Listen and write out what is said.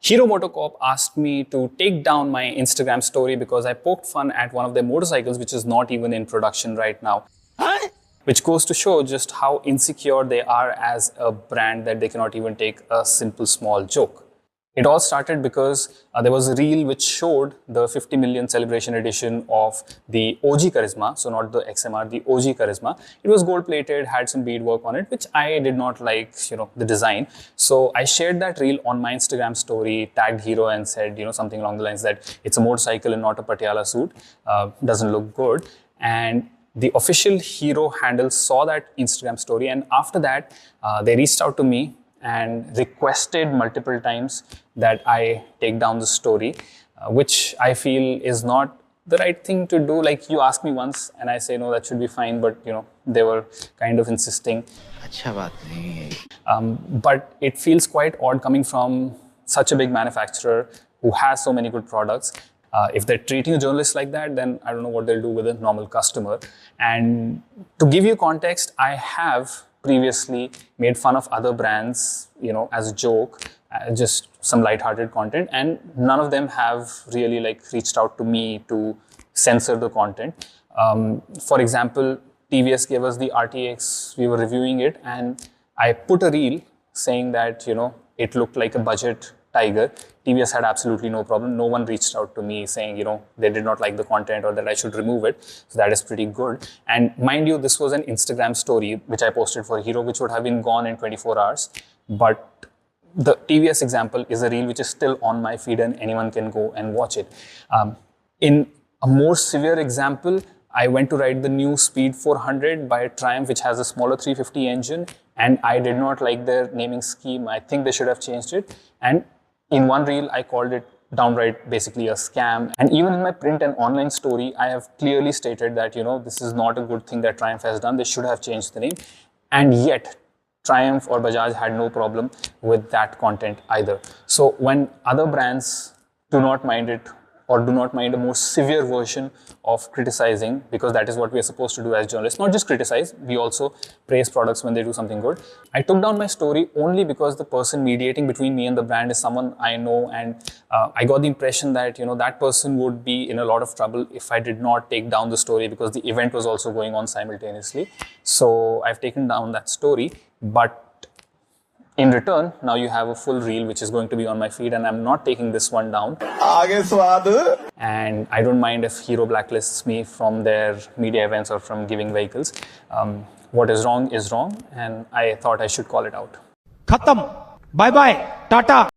Hero Motocorp asked me to take down my Instagram story because I poked fun at one of their motorcycles, which is not even in production right now. Which goes to show just how insecure they are as a brand that they cannot even take a simple small joke. It all started because there was a reel which showed the 50 million celebration edition of the OG Karizma, so not the XMR, the OG Karizma. It was gold plated, had some beadwork on it, which I did not like, the design. So I shared that reel on my Instagram story, tagged Hero and said, something along the lines that it's a motorcycle and not a Patiala suit, doesn't look good. And the official Hero handle saw that Instagram story, and after that, they reached out to me and requested multiple times that I take down the story, which I feel is not the right thing to do. Like, you ask me once and I say, no, that should be fine, but they were kind of insisting. But it feels quite odd coming from such a big manufacturer who has so many good products. If they're treating a journalist like that, then I don't know what they'll do with a normal customer. And to give you context, I have previously made fun of other brands, as a joke, just some light-hearted content, and none of them have really reached out to me to censor the content. For example, TVS gave us the RTX, we were reviewing it, and I put a reel saying that, it looked like a budget Tiger. TVS had absolutely no problem. No one reached out to me saying, they did not like the content or that I should remove it. So that is pretty good. And mind you, this was an Instagram story which I posted for Hero, which would have been gone in 24 hours. But the TVS example is a reel which is still on my feed and anyone can go and watch it. In a more severe example, I went to ride the new Speed 400 by Triumph, which has a smaller 350 engine, and I did not like their naming scheme. I think they should have changed it. And in one reel, I called it downright basically a scam. And even in my print and online story, I have clearly stated that, this is not a good thing that Triumph has done. They should have changed the name. And yet, Triumph or Bajaj had no problem with that content either. So when other brands do not mind it, or do not mind a more severe version of criticizing, because that is what we are supposed to do as journalists. Not just criticize, we also praise products when they do something good. I took down my story only because the person mediating between me and the brand is someone I know, and I got the impression that that person would be in a lot of trouble if I did not take down the story, because the event was also going on simultaneously. So I've taken down that story, but in return, now you have a full reel which is going to be on my feed, and I'm not taking this one down. And I don't mind if Hero blacklists me from their media events or from giving vehicles. What is wrong, and I thought I should call it out. Khatam. Bye bye. Tata.